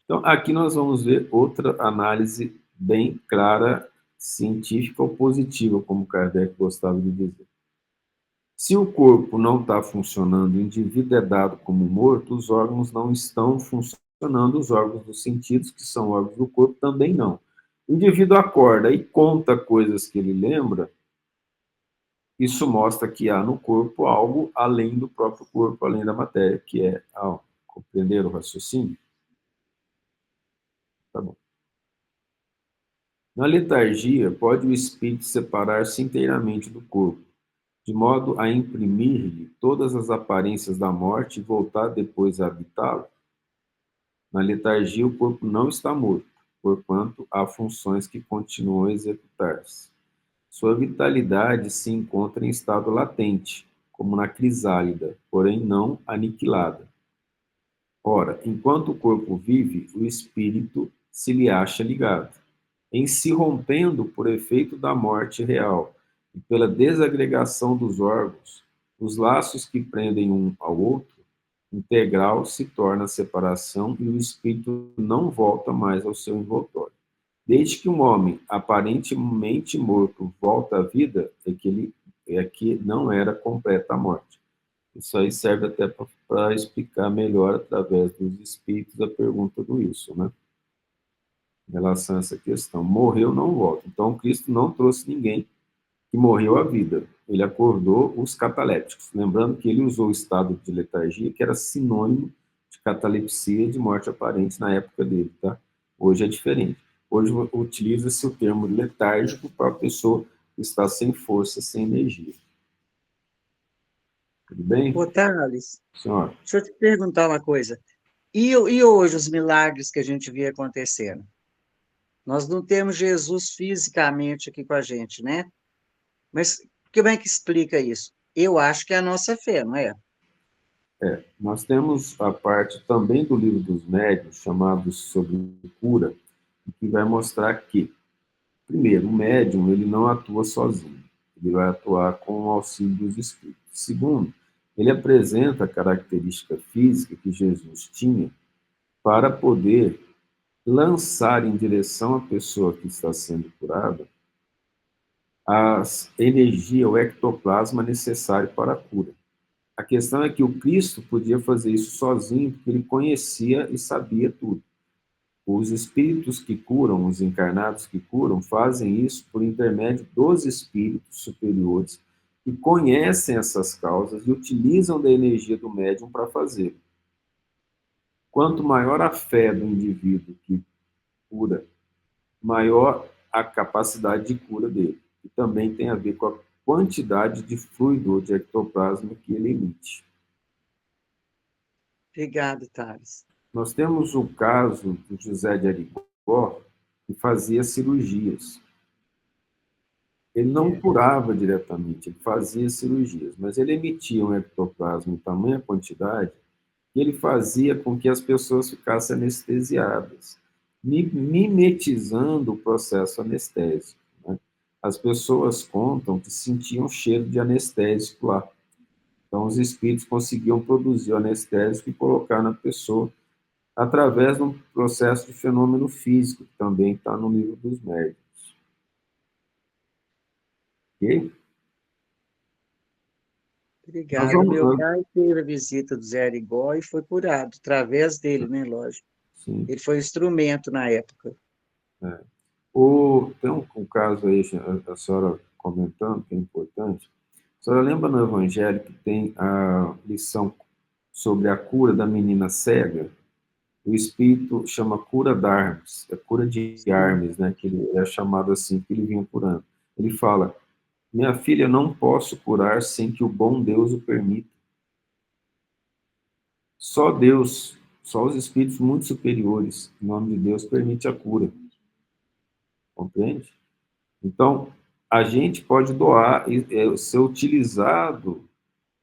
Então, aqui nós vamos ver outra análise bem clara, científica ou positiva, como Kardec gostava de dizer. Se o corpo não está funcionando, o indivíduo é dado como morto, os órgãos não estão funcionando, os órgãos dos sentidos, que são órgãos do corpo, também não. O indivíduo acorda e conta coisas que ele lembra, isso mostra que há no corpo algo além do próprio corpo, além da matéria, que é a alma. Compreenderam o raciocínio? Tá bom. Na letargia, pode o espírito separar-se inteiramente do corpo, de modo a imprimir-lhe todas as aparências da morte e voltar depois a habitá-lo? Na letargia, o corpo não está morto, porquanto há funções que continuam a executar-se. Sua vitalidade se encontra em estado latente, como na crisálida, porém não aniquilada. Ora, enquanto o corpo vive, o espírito se lhe acha ligado, em se rompendo por efeito da morte real e pela desagregação dos órgãos, os laços que prendem um ao outro, integral se torna a separação e o espírito não volta mais ao seu envoltório. Desde que um homem aparentemente morto volta à vida, é que não era completa a morte. Isso aí serve até para explicar melhor, através dos espíritos, a pergunta do Wilson, né? Em relação a essa questão. Morreu, não volta. Então, Cristo não trouxe ninguém que morreu à vida. Ele acordou os catalépticos. Lembrando que ele usou o estado de letargia, que era sinônimo de catalepsia, de morte aparente na época dele, tá? Hoje é diferente. Hoje utiliza-se o termo letárgico para a pessoa que está sem força, sem energia. Tudo bem? Ô, Thales, Senhora? deixa eu te perguntar uma coisa. E hoje os milagres que a gente vê acontecendo? Nós não temos Jesus fisicamente aqui com a gente, né? Mas como é que explica isso? Eu acho que é a nossa fé, não é? Nós temos a parte também do livro dos médiuns, chamado sobre cura, que vai mostrar que, primeiro, o médium ele não atua sozinho, ele vai atuar com o auxílio dos espíritos. Segundo, ele apresenta a característica física que Jesus tinha para poder lançar em direção à pessoa que está sendo curada a energia, o ectoplasma necessário para a cura. A questão é que o Cristo podia fazer isso sozinho, porque ele conhecia e sabia tudo. Os espíritos que curam, os encarnados que curam, fazem isso por intermédio dos espíritos superiores, que conhecem essas causas e utilizam da energia do médium para fazer. Quanto maior a fé do indivíduo que cura, maior a capacidade de cura dele. E também tem a ver com a quantidade de fluido de ectoplasma que ele emite. Obrigado, Thales. Nós temos o caso do José de Arigó, que fazia cirurgias. Ele não curava diretamente, ele fazia cirurgias, mas ele emitia um ectoplasma em tamanha quantidade que ele fazia com que as pessoas ficassem anestesiadas, mimetizando o processo anestésico, né? As pessoas contam que sentiam cheiro de anestésico lá. Então, os espíritos conseguiam produzir o anestésico e colocar na pessoa através de um processo de fenômeno físico, que também está no livro dos médiuns. Ok? Obrigada. Meu pai teve a visita do Zé Arigó e foi curado, através dele, né? Lógico. Sim. Ele foi instrumento na época. Tem um caso aí, a senhora comentando, que é importante. A senhora lembra no Evangelho que tem a lição sobre a cura da menina cega? O Espírito chama cura d'Armes, é cura de Armes, né? Que ele é chamado assim, que ele vinha curando. Ele fala, minha filha, não posso curar sem que o bom Deus o permita. Só Deus, só os espíritos muito superiores, em nome de Deus, permite a cura. Compreende? Então, a gente pode doar e ser utilizado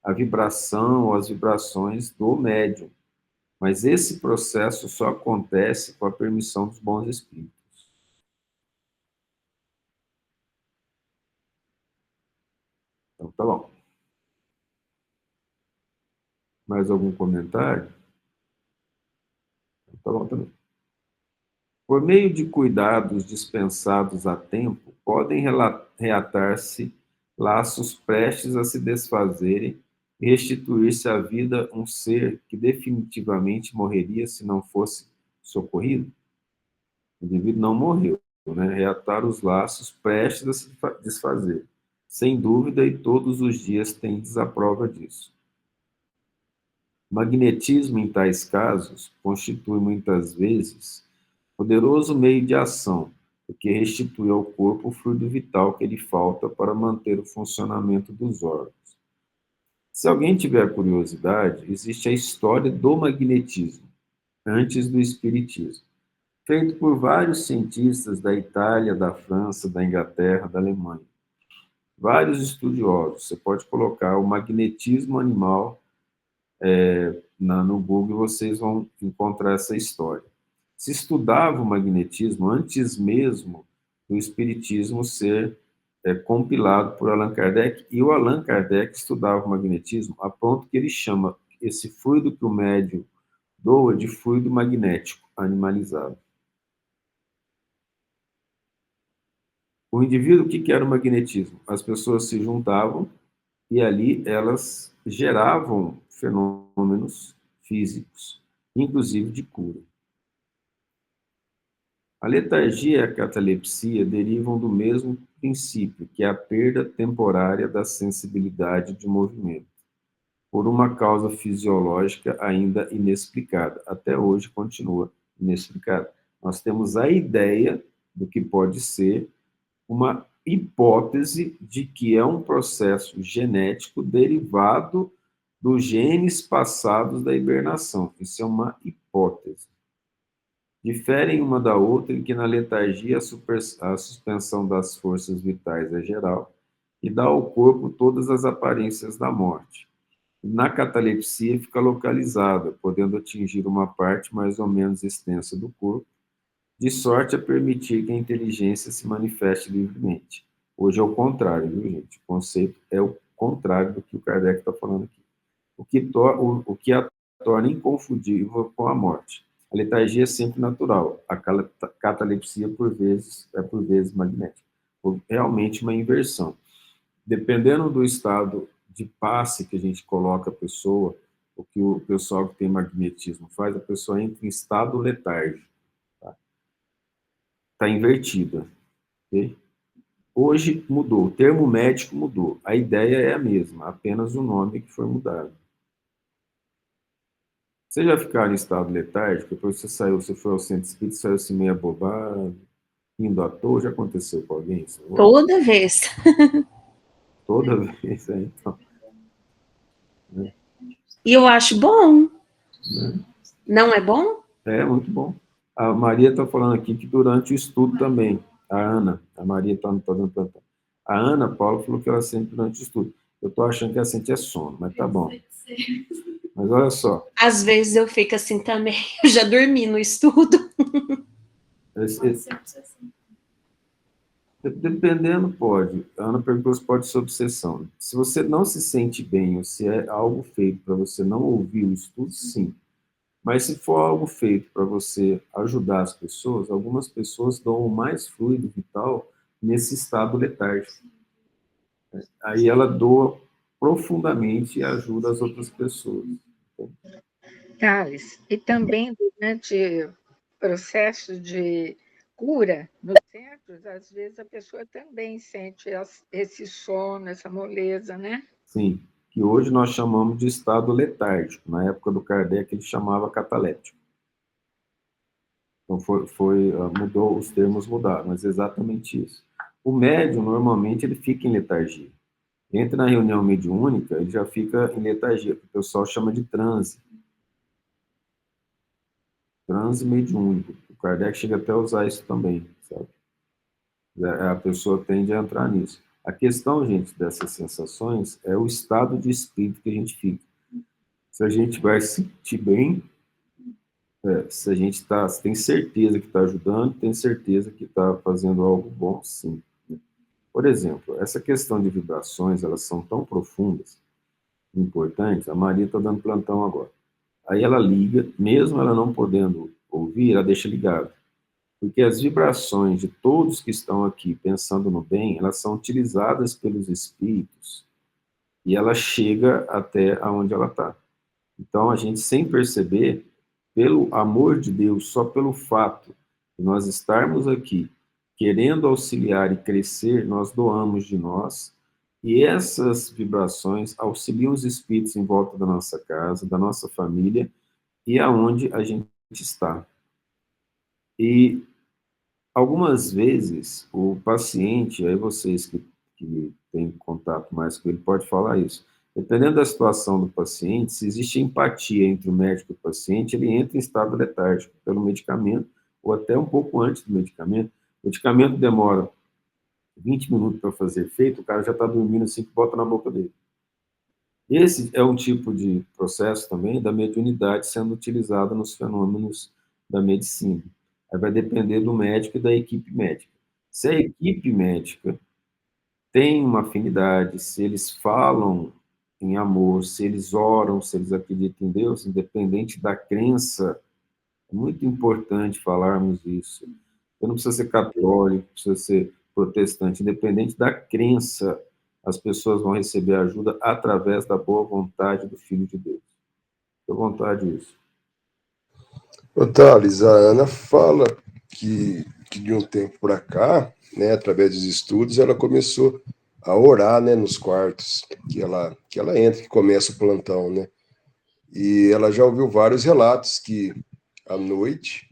a vibração ou as vibrações do médium, mas esse processo só acontece com a permissão dos bons espíritos. Então, tá bom. Mais algum comentário? Tá bom também. Por meio de cuidados dispensados a tempo, podem reatar-se laços prestes a se desfazerem e restituir-se à vida um ser que definitivamente morreria se não fosse socorrido? O indivíduo não morreu, né? Reatar os laços prestes a se desfazer. Sem dúvida, e todos os dias tendes a prova disso. Magnetismo, em tais casos, constitui muitas vezes poderoso meio de ação, porque restitui ao corpo o fluido vital que lhe falta para manter o funcionamento dos órgãos. Se alguém tiver curiosidade, existe a história do magnetismo, antes do espiritismo, feito por vários cientistas da Itália, da França, da Inglaterra, da Alemanha. Vários estudiosos. Você pode colocar o magnetismo animal no Google e vocês vão encontrar essa história. Se estudava o magnetismo antes mesmo do espiritismo ser compilado por Allan Kardec, e o Allan Kardec estudava o magnetismo a ponto que ele chama esse fluido que o médium doa de fluido magnético animalizado. O indivíduo, o que era o magnetismo? As pessoas se juntavam e ali elas geravam fenômenos físicos, inclusive de cura. A letargia e a catalepsia derivam do mesmo princípio, que é a perda temporária da sensibilidade de movimento, por uma causa fisiológica ainda inexplicada. Até hoje continua inexplicada. Nós temos a ideia do que pode ser uma hipótese de que é um processo genético derivado dos genes passados da hibernação. Isso é uma hipótese. Diferem uma da outra em que na letargia a suspensão das forças vitais é geral e dá ao corpo todas as aparências da morte. Na catalepsia fica localizada, podendo atingir uma parte mais ou menos extensa do corpo, de sorte a permitir que a inteligência se manifeste livremente. Hoje é o contrário, viu, gente? O conceito é o contrário do que o Kardec está falando aqui. O que a torna inconfundível com a morte. A letargia é sempre natural. A catalepsia, por vezes magnética. Realmente uma inversão. Dependendo do estado de passe que a gente coloca a pessoa, o que o pessoal que tem magnetismo faz, a pessoa entra em estado letárgico. Está invertida. Okay? Hoje mudou, o termo médico mudou. A ideia é a mesma, apenas o nome que foi mudado. Você já ficaram em estado letárgico? Depois você foi ao centro espírita, saiu assim meio abobado, indo à toa? Já aconteceu com alguém? Toda vez. Toda vez, então. E eu acho bom. Não é bom? É, muito bom. A Maria está falando aqui que durante o estudo também, a Maria está dando plantão. A Ana Paula falou que ela sente durante o estudo. Eu estou achando que ela sente sono, mas tá bom. Mas olha só. Às vezes eu fico assim também, eu já dormi no estudo. Dependendo, pode. A Ana perguntou se pode ser obsessão. Se você não se sente bem, ou se é algo feito para você não ouvir o estudo, sim. Mas se for algo feito para você ajudar as pessoas, algumas pessoas dão mais fluido vital nesse estado letárgico. Aí ela doa profundamente e ajuda as outras pessoas. Thales, e também durante processos de cura nos centros, às vezes a pessoa também sente esse sono, essa moleza, né? Sim, que hoje nós chamamos de estado letárgico. Na época do Kardec, ele chamava cataléptico. Então, mudou, os termos mudaram, mas é exatamente isso. O médium, normalmente, ele fica em letargia. Entra na reunião mediúnica, ele já fica em letargia, que o pessoal chama de transe. Transe mediúnico. O Kardec chega até a usar isso também, sabe? A pessoa tende a entrar nisso. A questão, gente, dessas sensações é o estado de espírito que a gente fica. Se a gente vai se sentir bem, se a gente tem certeza que está ajudando, tem certeza que está fazendo algo bom, sim. Por exemplo, essa questão de vibrações, elas são tão profundas, importantes. A Maria está dando plantão agora. Aí ela liga, mesmo ela não podendo ouvir, ela deixa ligado. Porque as vibrações de todos que estão aqui pensando no bem, elas são utilizadas pelos espíritos e ela chega até aonde ela está. Então, a gente, sem perceber, pelo amor de Deus, só pelo fato de nós estarmos aqui querendo auxiliar e crescer, nós doamos de nós, e essas vibrações auxiliam os espíritos em volta da nossa casa, da nossa família e aonde a gente está. E algumas vezes o paciente, aí vocês que têm contato mais com ele, pode falar isso. Dependendo da situação do paciente, se existe empatia entre o médico e o paciente, ele entra em estado letárgico pelo medicamento, ou até um pouco antes do medicamento. O medicamento demora 20 minutos para fazer efeito, o cara já está dormindo assim que bota na boca dele. Esse é um tipo de processo também da mediunidade sendo utilizado nos fenômenos da medicina. Aí vai depender do médico e da equipe médica. Se a equipe médica tem uma afinidade, se eles falam em amor, se eles oram, se eles acreditam em Deus, independente da crença, é muito importante falarmos isso. Você não precisa ser católico, precisa ser protestante, independente da crença, as pessoas vão receber ajuda através da boa vontade do Filho de Deus. Boa vontade isso. Ô, Thales, a Ana fala que de um tempo para cá, né, através dos estudos, ela começou a orar, né, nos quartos que ela entra, que começa o plantão, né? E ela já ouviu vários relatos que à noite,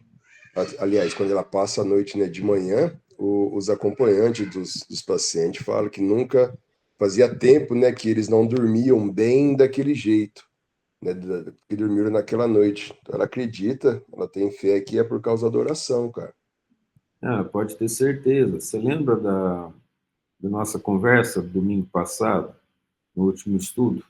aliás, quando ela passa a noite, né, de manhã, os acompanhantes dos pacientes falam que nunca fazia tempo, né, que eles não dormiam bem daquele jeito, né, que dormiram naquela noite. Então, ela acredita, ela tem fé que é por causa da oração, cara. Pode ter certeza. Você lembra da nossa conversa do domingo passado, no último estudo?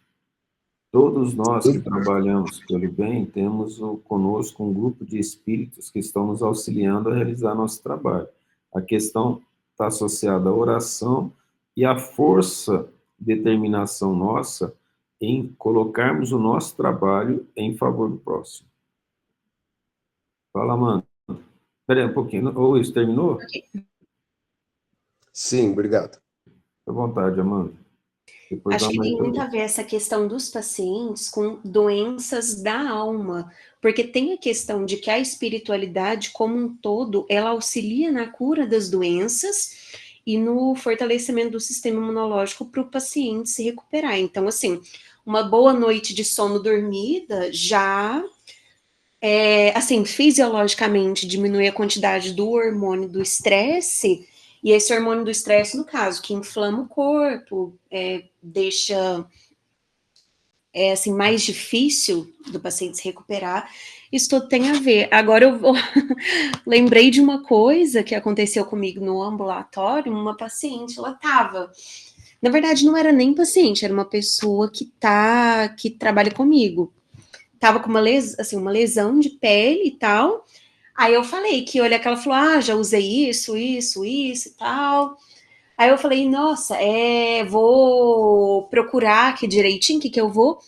Todos nós que trabalhamos pelo bem temos conosco um grupo de espíritos que estão nos auxiliando a realizar nosso trabalho. A questão está associada à oração e à força, determinação nossa em colocarmos o nosso trabalho em favor do próximo. Fala, mano. Espera aí um pouquinho. Ou isso terminou? Sim, obrigado. Fique à vontade, Amanda. Depois Acho dá que uma tem muito a entrevista. ver essa questão dos pacientes com doenças da alma, porque tem a questão de que a espiritualidade como um todo, ela auxilia na cura das doenças e no fortalecimento do sistema imunológico para o paciente se recuperar. Então, assim, uma boa noite de sono dormida já, assim, fisiologicamente diminui a quantidade do hormônio do estresse, e esse hormônio do estresse, no caso, que inflama o corpo, deixa assim, mais difícil do paciente se recuperar, isso tudo tem a ver. Agora eu lembrei de uma coisa que aconteceu comigo no ambulatório, uma paciente, ela estava, na verdade não era nem paciente, era uma pessoa que trabalha comigo. tava com uma lesão de pele e tal. Aí eu falei que olha que ela falou, já usei isso e tal. Aí eu falei, nossa, vou procurar aqui direitinho o que eu vou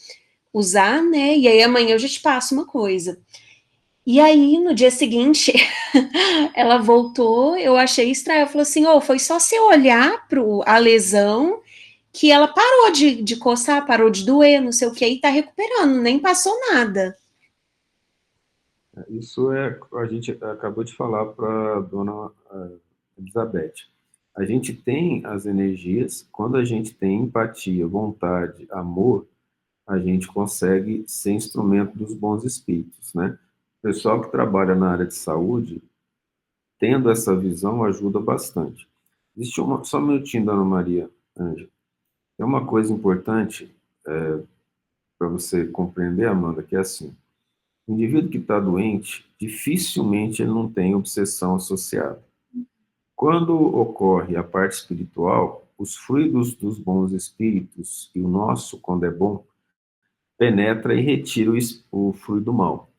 usar, né? E aí amanhã eu já te passo uma coisa. E aí, no dia seguinte, ela voltou, eu achei estranho. Ela falou assim: foi só você olhar para a lesão que ela parou de coçar, parou de doer, não sei o que, e tá recuperando, nem passou nada. Isso a gente acabou de falar para a dona Elizabeth. A gente tem as energias, quando a gente tem empatia, vontade, amor, a gente consegue ser instrumento dos bons espíritos, né? O pessoal que trabalha na área de saúde, tendo essa visão, ajuda bastante. Existe só um minutinho, dona Maria Ângela. É uma coisa importante para você compreender, Amanda, que é assim, o indivíduo que está doente, dificilmente ele não tem obsessão associada. Quando ocorre a parte espiritual, os fluidos dos bons espíritos e o nosso, quando é bom, penetra e retira o fluido mal.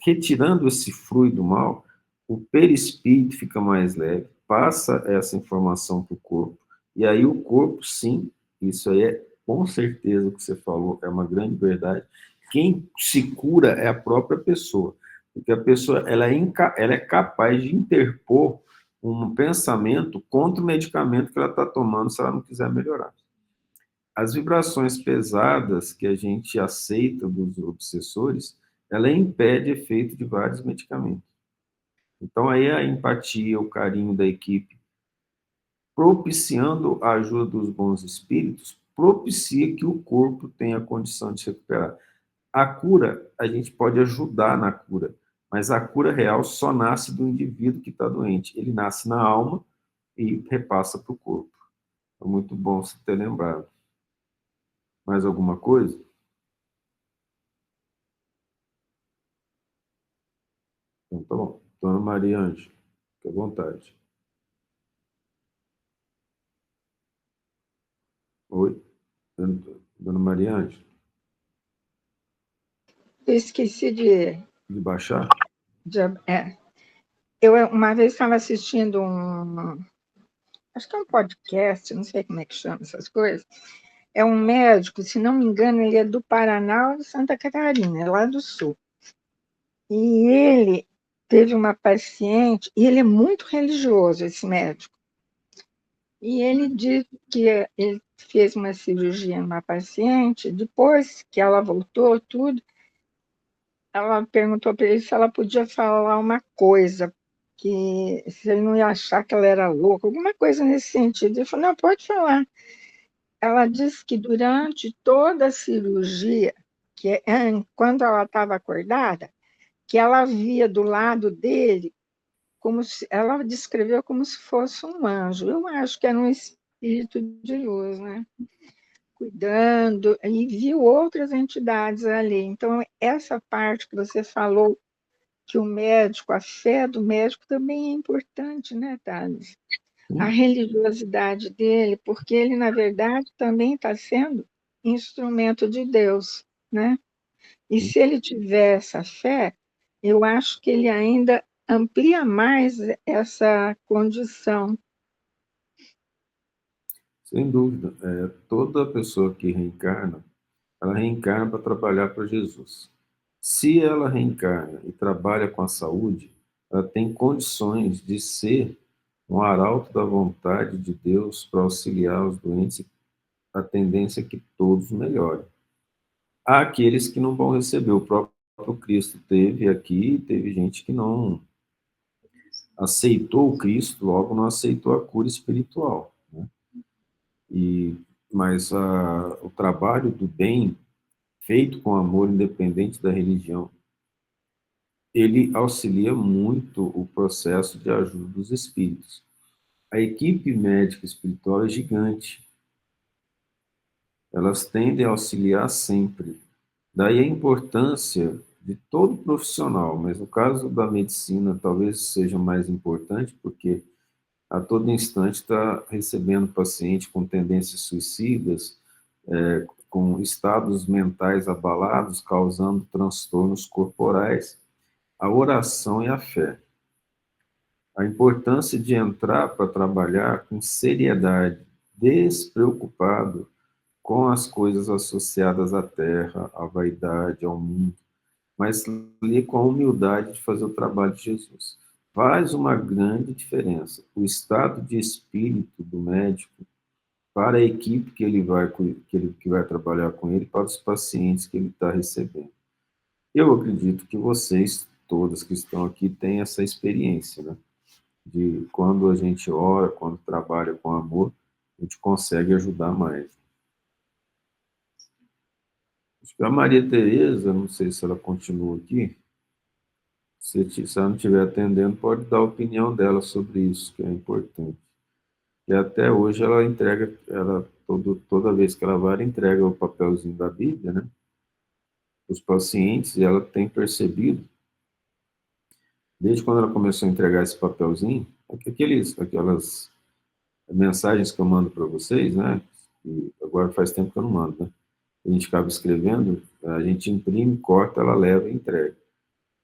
Retirando esse fluido mal, o perispírito fica mais leve, passa essa informação para o corpo, e aí o corpo, sim, isso aí é com certeza o que você falou, é uma grande verdade. Quem se cura é a própria pessoa, porque a pessoa ela é capaz de interpor um pensamento contra o medicamento que ela está tomando se ela não quiser melhorar. As vibrações pesadas que a gente aceita dos obsessores, ela impede efeito de vários medicamentos. Então, aí a empatia, o carinho da equipe, propiciando a ajuda dos bons espíritos, propicia que o corpo tenha a condição de se recuperar. A cura, a gente pode ajudar na cura, mas a cura real só nasce do indivíduo que está doente. Ele nasce na alma e repassa para o corpo. É muito bom você ter lembrado. Mais alguma coisa? Então, tá bom. Dona Maria Ângela, fique à vontade. Oi? Dona Maria Ângela, Eu esqueci de de baixar? Eu uma vez estava assistindo acho que é um podcast, não sei como é que chama essas coisas. É um médico, se não me engano, ele é do Paraná ou de Santa Catarina, é lá do Sul. E ele teve uma paciente, e ele é muito religioso, esse médico. E ele disse que ele fez uma cirurgia numa paciente, depois que ela voltou, tudo, ela perguntou para ele se ela podia falar uma coisa, que se ele não ia achar que ela era louca, alguma coisa nesse sentido. Ele falou, não, pode falar. Ela disse que durante toda a cirurgia, quando ela estava acordada, que ela via do lado dele, ela descreveu como se fosse um anjo. Eu acho que era um espírito de luz, né? Cuidando, e viu outras entidades ali. Então, essa parte que você falou, que o médico, a fé do médico também é importante, né, Thales? A religiosidade dele, porque ele, na verdade, também está sendo instrumento de Deus, né? E se ele tiver essa fé, eu acho que ele ainda amplia mais essa condição. Sem dúvida. Toda pessoa que reencarna, ela reencarna para trabalhar para Jesus. Se ela reencarna e trabalha com a saúde, ela tem condições de ser um arauto da vontade de Deus para auxiliar os doentes. A tendência é que todos melhorem. Há aqueles que não vão receber. O próprio Cristo teve aqui, teve gente que não aceitou o Cristo, logo não aceitou a cura espiritual, né? Mas o trabalho do bem, feito com amor, independente da religião, ele auxilia muito o processo de ajuda dos espíritos. A equipe médica espiritual é gigante. Elas tendem a auxiliar sempre. Daí a importância de todo profissional, mas no caso da medicina talvez seja mais importante, porque a todo instante está recebendo paciente com tendências suicidas, com estados mentais abalados, causando transtornos corporais, a oração e a fé. A importância de entrar para trabalhar com seriedade, despreocupado com as coisas associadas à terra, à vaidade, ao mundo, mas ali com a humildade de fazer o trabalho de Jesus. Faz uma grande diferença. O estado de espírito do médico para a equipe que vai trabalhar com ele, para os pacientes que ele está recebendo. Eu acredito que vocês, todas que estão aqui, têm essa experiência, né? De quando a gente ora, quando trabalha com amor, a gente consegue ajudar mais. Acho que a Maria Tereza, não sei se ela continua aqui, se ela não estiver atendendo, pode dar a opinião dela sobre isso, que é importante. E até hoje ela entrega, toda vez que ela entrega o papelzinho da Bíblia, né? Os pacientes, e ela tem percebido, desde quando ela começou a entregar esse papelzinho, aquelas mensagens que eu mando para vocês, né? E agora faz tempo que eu não mando, né? A gente acaba escrevendo, a gente imprime, corta, ela leva e entrega.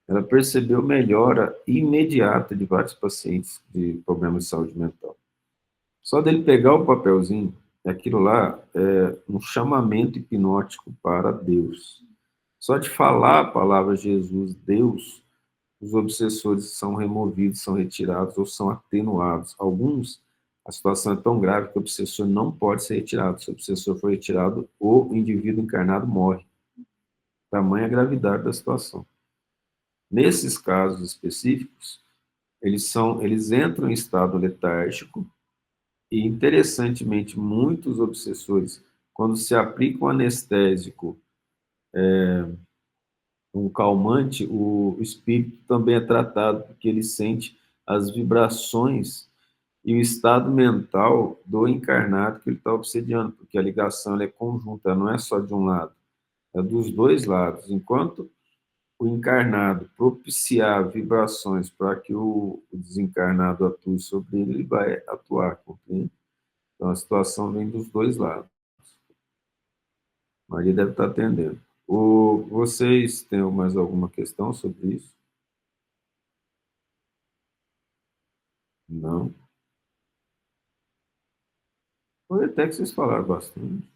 Ela percebeu melhora imediata de vários pacientes de problemas de saúde mental. Só dele pegar o papelzinho, aquilo lá é um chamamento hipnótico para Deus. Só de falar a palavra Jesus, Deus, os obsessores são removidos, são retirados ou são atenuados. Alguns, a situação é tão grave que o obsessor não pode ser retirado. Se o obsessor for retirado, o indivíduo encarnado morre. Tamanha a gravidade da situação. Nesses casos específicos, eles entram em estado letárgico e, interessantemente, muitos obsessores, quando se aplica um anestésico, um calmante, o espírito também é tratado, porque ele sente as vibrações e o estado mental do encarnado que ele está obsediando, porque a ligação ela é conjunta, ela não é só de um lado, é dos dois lados. Enquanto o encarnado propiciar vibrações para que o desencarnado atue sobre ele, ele vai atuar, compreende? Então, a situação vem dos dois lados. Maria deve estar atendendo. Vocês têm mais alguma questão sobre isso? Não? Foi até que vocês falaram bastante.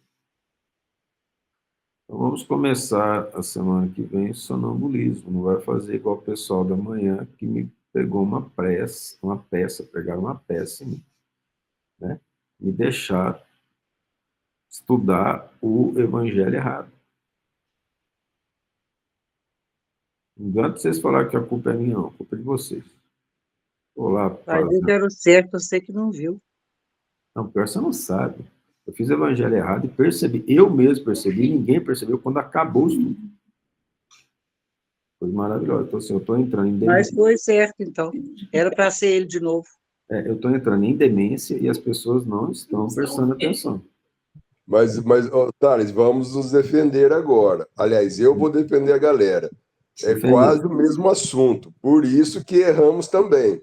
Então, vamos começar a semana que vem sonambulismo. Não vai fazer igual o pessoal da manhã que me pegou uma peça, pegaram uma peça em mim, né? Me deixaram estudar o evangelho errado. Não adianta vocês falarem que a culpa é minha, não. A culpa é de vocês. Vou lá Mas eu fazer. quero certo, você que não viu. Não, pior você não sabe. Eu fiz o evangelho errado e percebi. Eu mesmo percebi, ninguém percebeu quando acabou o estudo. Foi maravilhoso. Então, assim, eu estou entrando em Mas demência. foi certo, então. Era para ser ele de novo. Eu estou entrando em demência e as pessoas não estão prestando atenção. Mas ó, Thales, vamos nos defender agora. Aliás, eu vou defender a galera. É Defender. quase o mesmo assunto. Por isso que erramos também.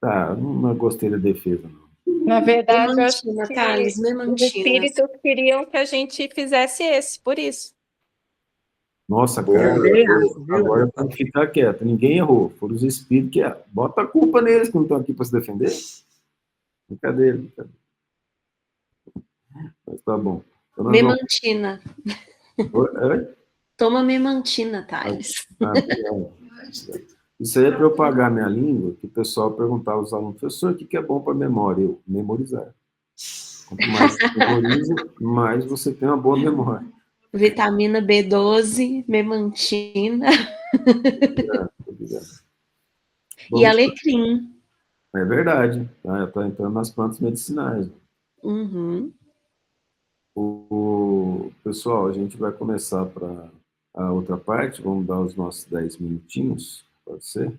Tá, não gostei da defesa, não. Na verdade, eu acho Memantina, que Thales, os memantina. espíritos queriam que a gente fizesse esse, por isso. Nossa, Boa. cara, Também acho, viu? agora eu tenho que ficar quieto. Ninguém errou. Foram os espíritos que erraram. Bota a culpa neles que não estão aqui para se defender. Brincadeira, brincadeira. Mas tá bom. Então, nós vamos... Memantina. Oi? Toma memantina, Thales. Isso aí é para eu pagar minha língua, que o pessoal perguntava aos alunos, professor, o que é bom para memória? Eu, memorizar. Quanto mais você memoriza, mais você tem uma boa memória. Vitamina B12, memantina Obrigado. e alecrim. É verdade. Tá? Está entrando nas plantas medicinais. Uhum. Pessoal, a gente vai começar para a outra parte. Vamos dar os nossos 10 minutinhos, pode ser?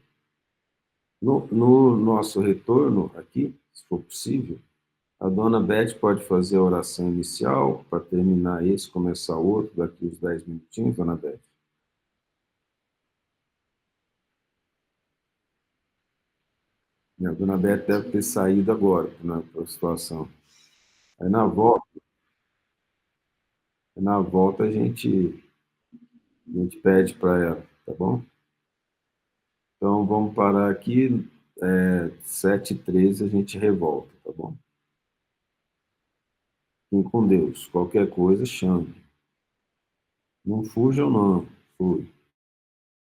No nosso retorno aqui, se for possível, a dona Beth pode fazer a oração inicial para terminar esse, começar outro, daqui os 10 minutinhos, dona Beth. A dona Beth deve ter saído agora, né, para a situação. Aí na volta, Na volta a gente pede para ela, tá bom? Então vamos parar aqui, 7h13 a gente revolta, tá bom? Fiquem com Deus. Qualquer coisa, chame. Não fujam, não. Fui.